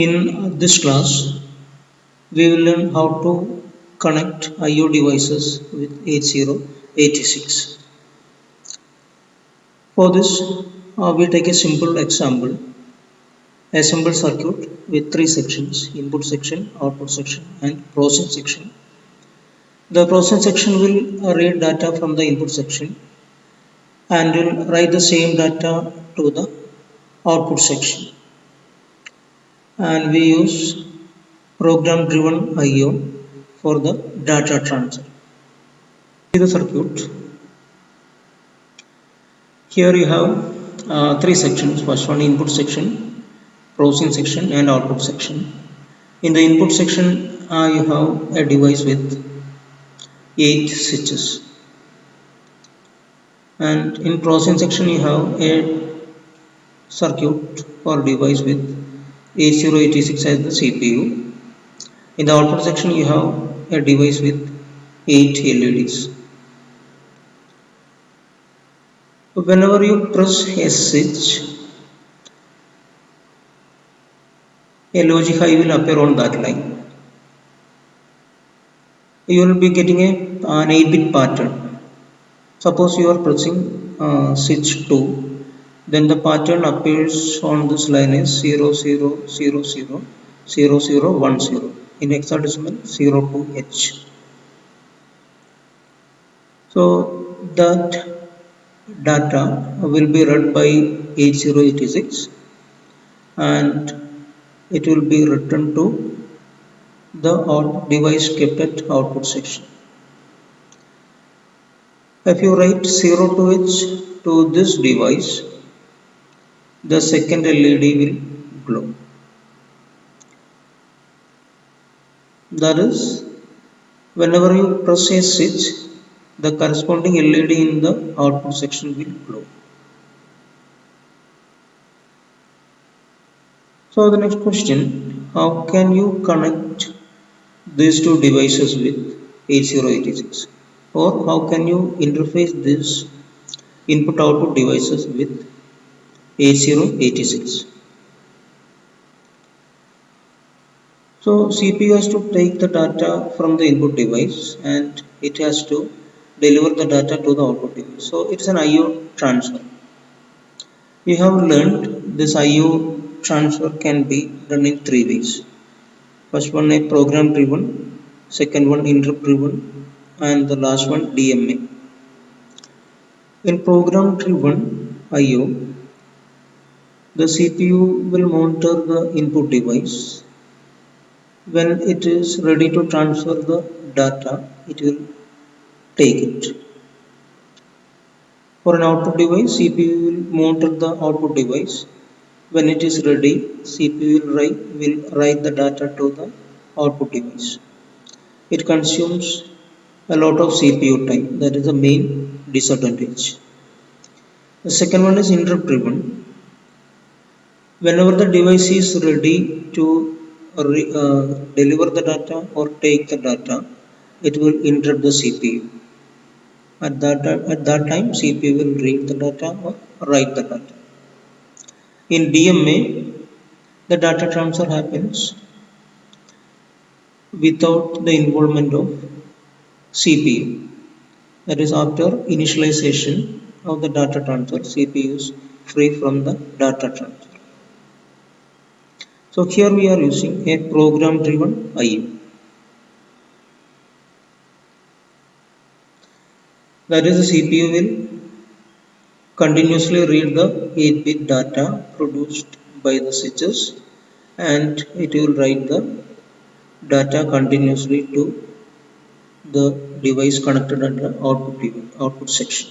In this class, we will learn how to connect I/O devices with 8086. For this, we take a simple example, assemble circuit with three sections: input section, output section, and processing section. The processing section will read data from the input section and will write the same data to the output section. And we use program driven I/O for the data transfer. See the circuit. Here you have three sections. First one, input section, processing section, and output section. In the input section, you have a device with 8 switches, and in processing section you have a circuit or device with 8086 as the CPU. In the output section you have a device with 8 LEDs. Whenever you press a switch, a logic high will appear on that line. You will be getting an 8-bit pattern. Suppose you are pressing switch 2, then the pattern appears on this line is 00000010 in hexadecimal 02H. So that data will be read by 8086 and it will be returned to the device kept at output section. If you write 02H to this device, the second LED will glow. That is, whenever you press a switch, the corresponding LED in the output section will glow. So the next question, how can you connect these two devices with 8086? Or how can you interface these input output devices with 8086? So CPU has to take the data from the input device and it has to deliver the data to the output device. So it's an I/O transfer. We have learned this I/O transfer can be done in three ways. First one a program driven, second one interrupt driven, and the last one DMA. In program driven I/O, the CPU will monitor the input device. When it is ready to transfer the data, it will take it. For an output device, CPU will monitor the output device. When it is ready, CPU will write the data to the output device. It consumes a lot of CPU time. That is the main disadvantage. The second one is interrupt driven. Whenever the device is ready to deliver the data or take the data, it will interrupt the CPU. At that time, CPU will read the data or write the data. In DMA, the data transfer happens without the involvement of CPU. That is, after initialization of the data transfer, CPU is free from the data transfer. So here we are using a program driven I/O. That is, the CPU will continuously read the 8-bit data produced by the switches and it will write the data continuously to the device connected at the output section.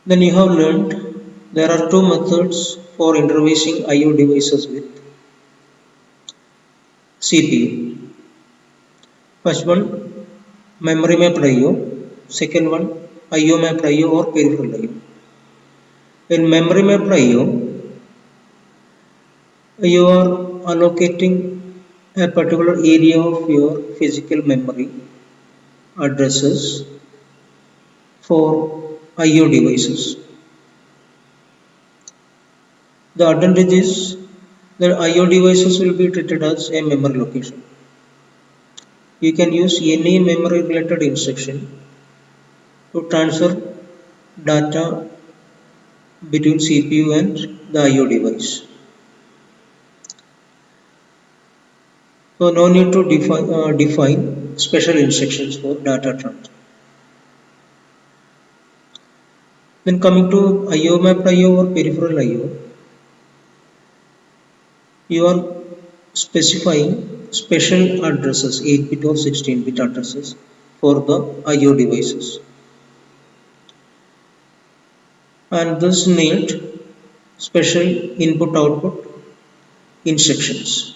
Then you have learned there are two methods for interfacing I/O devices with CPU. First one, memory mapped I/O. Second one, I/O mapped I/O or peripheral I/O. In memory mapped I/O, you are allocating a particular area of your physical memory addresses for I/O devices. The advantage is that IO devices will be treated as a memory location. You can use any memory related instruction to transfer data between CPU and the IO device. So no need to define special instructions for data transfer. Then coming to IO mapped IO or peripheral IO, you are specifying special addresses 8-bit or 16-bit addresses for the IO devices, and this need special input output instructions.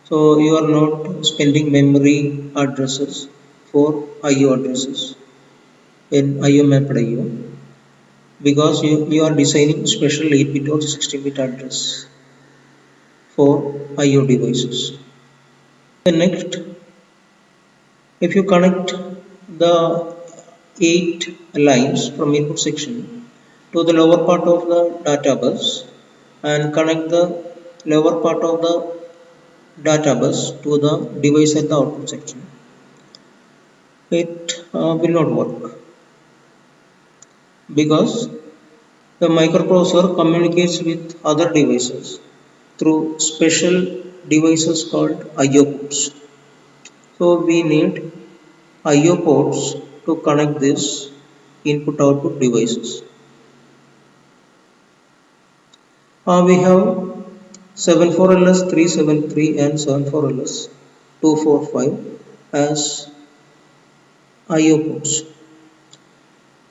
So you are not spending memory addresses for IO addresses in IO mapped IO because you are designing special 8-bit or 16-bit address for IO devices. Then next, if you connect the 8 lines from input section to the lower part of the data bus and connect the lower part of the data bus to the device at the output section, it will not work because the microprocessor communicates with other devices through special devices called IO ports. So we need IO ports to connect these input output devices. We have 74LS373 and 74LS245 as IO ports.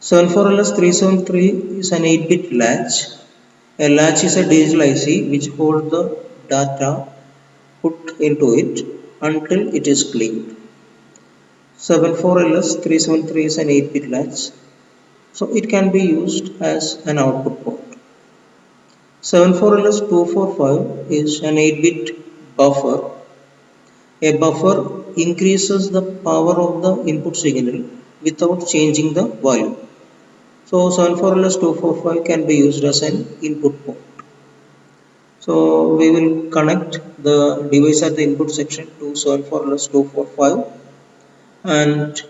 74LS373 is an 8-bit latch. A latch is a digital IC which holds the data put into it until it is cleaned. 74LS373 is an 8-bit latch, so it can be used as an output port. 74LS245 is an 8-bit buffer. A buffer increases the power of the input signal without changing the volume. So 74LS245 can be used as an input port. So we will connect the device at the input section to 74LS245 and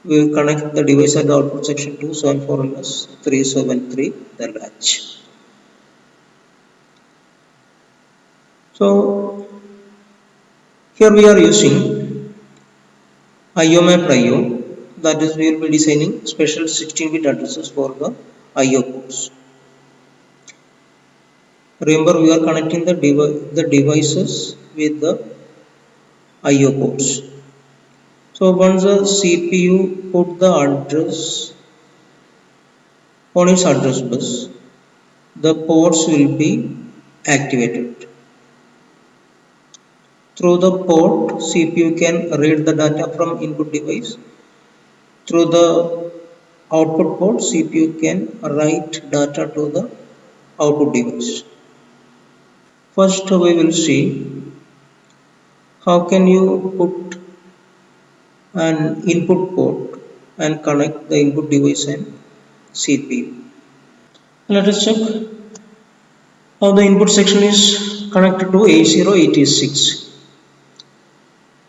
we will connect the device at the output section to 74LS373, the latch. So here we are using IO mapped IO, that is we will be designing special 16-bit addresses for the IO ports. Remember, we are connecting the devices with the IO ports. So once the CPU put the address on its address bus, the ports will be activated. Through the port, CPU can read the data from input device. Through the output port, CPU can write data to the output device. First, we will see how can you put an input port and connect the input device and CPU. Let us check how the input section is connected to A086.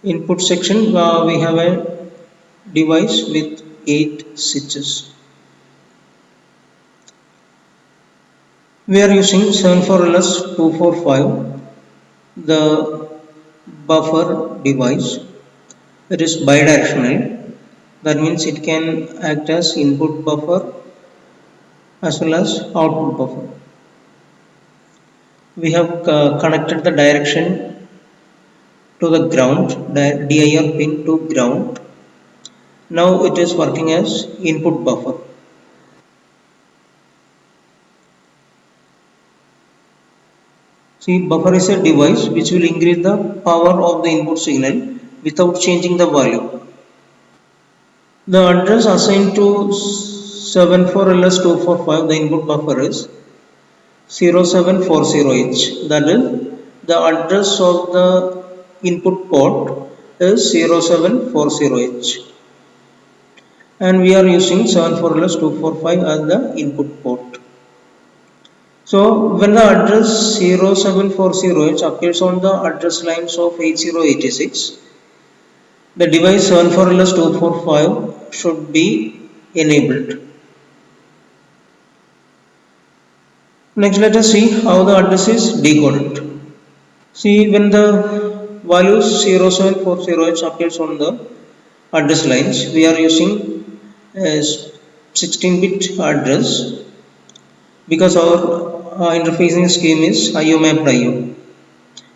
Input section, we have a device with 8 switches. We are using 74LS245, the buffer device. It is bidirectional. That means it can act as input buffer as well as output buffer. We have connected the direction to the ground, DIR pin to ground. Now it is working as input buffer. See, buffer is a device which will increase the power of the input signal without changing the value. The address assigned to 74LS245, the input buffer is 0740H. That is, the address of the input port is 0740H. And we are using 74LS245 as the input port. So when the address 0740H appears on the address lines of 8086, the device 74LS245 should be enabled. Next, let us see how the address is decoded. See, when the value 0740H appears on the address lines, we are using a 16-bit address because our interfacing scheme is IO mapped IO.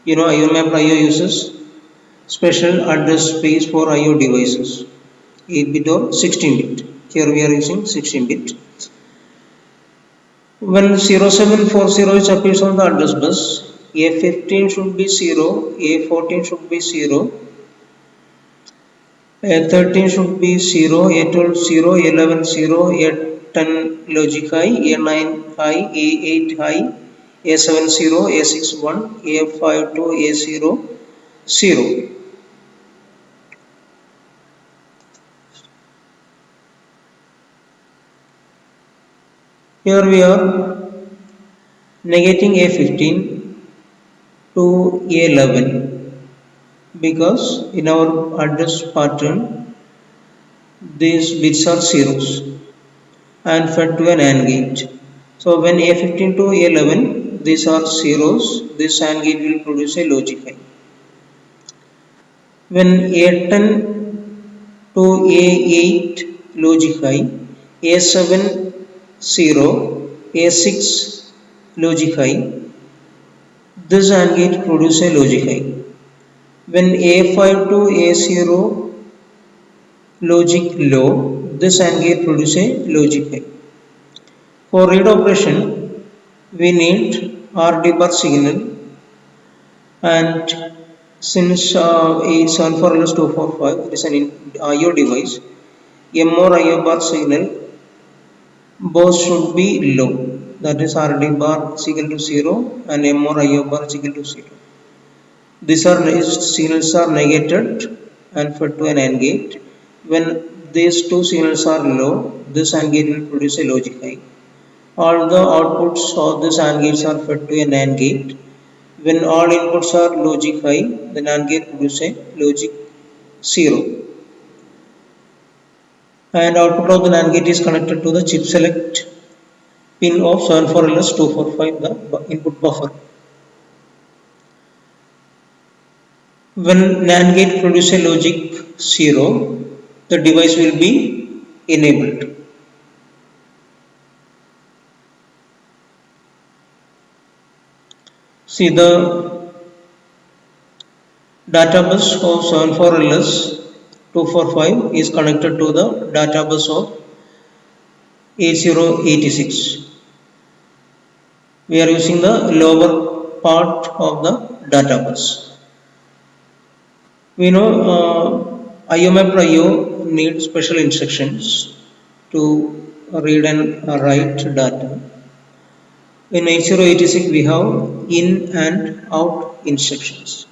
You know, IO mapped IO uses special address space for IO devices, 8-bit or 16-bit. Here we are using 16-bit. When 0740 appears on the address bus, A15 should be 0, A14 should be 0, A13 should be 0, A12 0, A11 0, A10 logic high, A9 high, A8 high, A7 0, A6 1, A5 2, A0 0. Here we are negating A15 to A11 because in our address pattern these bits are zeros and fed to an AND gate. So when A15 to A11 these are zeros, this AND gate will produce a logic high. When A10 to A8 logic high, A7 0, A6 logic high, this AND gate produce a logic high. When A5 to A0 logic low, this AND gate produce a logic high. For read operation, we need RD bar signal, and since A74LS245 it is an IO device, M or IO bar signal both should be low, that is RD bar is equal to 0 and M or IO bar is equal to 0. These signals are negated and fed to an AND gate. When these two signals are low, this AND gate will produce a logic high. All the outputs of this AND gates are fed to an AND gate. When all inputs are logic high, the NAND gate produces a logic 0. And output of the NAND gate is connected to the chip select pin of 74LS245, the input buffer. When NAND gate produces a logic 0, the device will be enabled. See, the data bus of 74LS245 is connected to the data bus of 8086. We are using the lower part of the data bus. We know IO mapped IO needs special instructions to read and write data. In 8086 we have in and out instructions.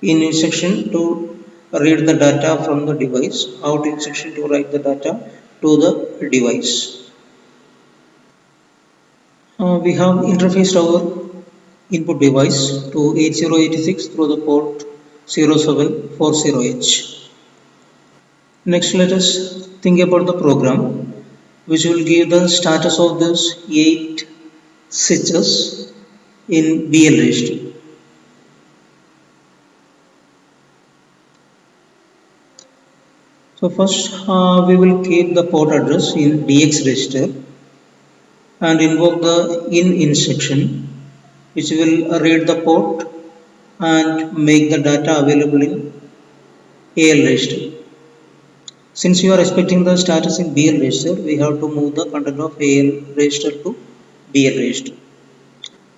In instruction to read the data from the device, out instruction to write the data to the device. We have interfaced our input device to 8086 through the port 0740H. Next, let us think about the program which will give the status of these 8 switches in BL register. So first we will keep the port address in DX register and invoke the in instruction which will read the port and make the data available in AL register. Since you are expecting the status in BL register, we have to move the content of AL register to BL register.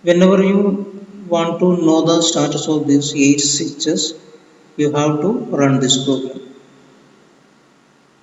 Whenever you want to know the status of these 8 switches, you have to run this program.